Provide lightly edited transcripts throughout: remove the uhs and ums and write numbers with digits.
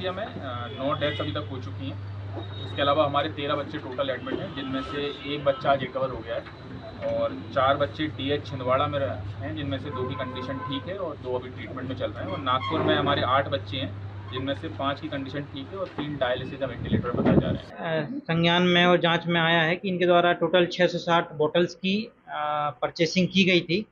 Anaesthesia में 9 deaths अभी तक हो चुकी हैं। इसके अलावा हमारे 13 बच्चे टोटल एडमिट हैं, जिनमें से एक बच्चा आज रिकवर हो गया है और 4 बच्चे DH छिंदवाड़ा में हैं, जिनमें से 2 की कंडीशन ठीक है और 2 अभी ट्रीटमेंट में चल रहे हैं। और नागपुर में हमारे 8 बच्चे हैं, जिनमें से 5 की कंडीशन ठीक है और 3 डायलिसिस या वेंटिलेटर पर बताए जा रहे हैं। संज्ञान में और जांच में आया है कि इनके द्वारा टोटल 660 बॉटल्स की परचेसिंग की गई थी,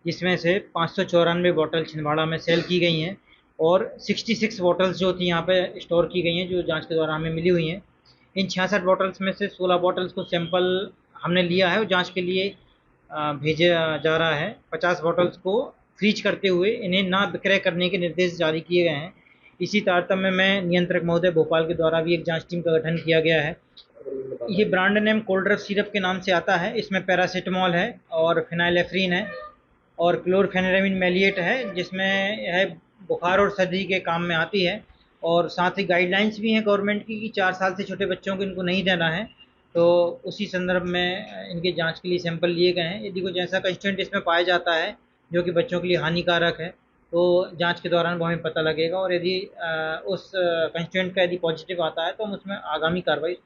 जिसमें से 594 बॉटल छिंदवाड़ा में सेल की गई हैं और 66 बॉटल्स जो थी यहाँ पे स्टोर की गई हैं, जो जांच के द्वारा हमें मिली हुई हैं। इन 66 बॉटल्स में से 16 बॉटल्स को सैंपल हमने लिया है और जांच के लिए भेजा जा रहा है। 50 बॉटल्स को फ्रीज करते हुए इन्हें ना विक्रय करने के निर्देश जारी किए गए हैं। इसी तारतम्य में नियंत्रक महोदय भोपाल के द्वारा भी एक जांच टीम का गठन किया गया है। ये brand name cold rough syrup के नाम से आता है। इसमें पैरासिटामॉल है और फिनाइलेफ्रीन है और क्लोरफेनेरामिन मैलिएट है, जिसमें यह बुखार और सर्दी के काम में आती है। और साथ ही गाइडलाइंस भी हैं गवर्नमेंट की कि 4 साल से छोटे बच्चों को इनको नहीं देना है। तो उसी संदर्भ में इनके जांच के लिए सैंपल लिए गए हैं। यदि कुछ ऐसा कंस्टेंट इसमें पाया जाता है जो कि बच्चों के लिए हानिकारक है, तो जांच के दौरान वो हमें पता लगेगा और यदि उस कंस्टेंट का यदि पॉजिटिव आता है तो हम उसमें आगामी कार्रवाई।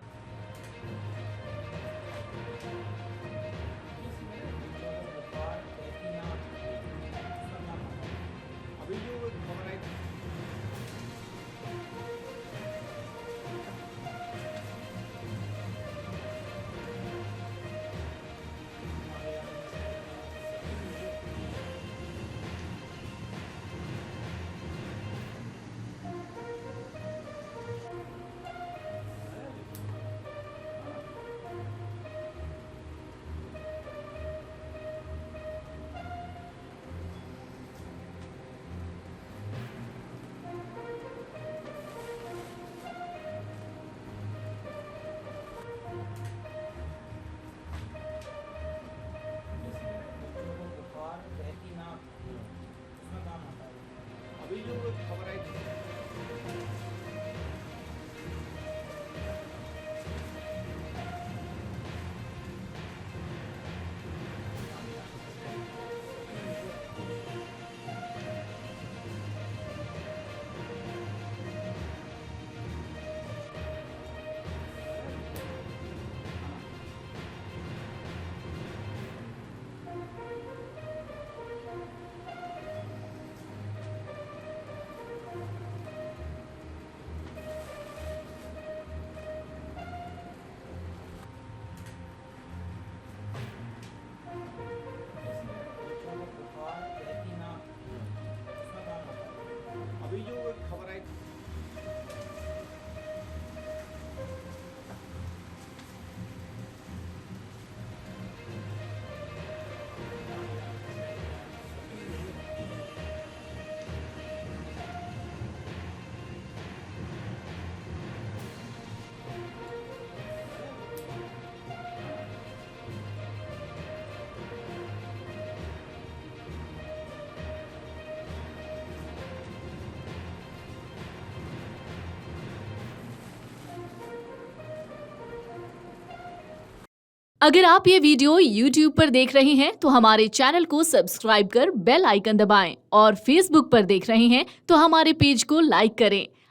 अगर आप ये वीडियो YouTube पर देख रहे हैं तो हमारे चैनल को सब्सक्राइब कर बेल आइकन दबाएं और Facebook पर देख रहे हैं तो हमारे पेज को लाइक करें।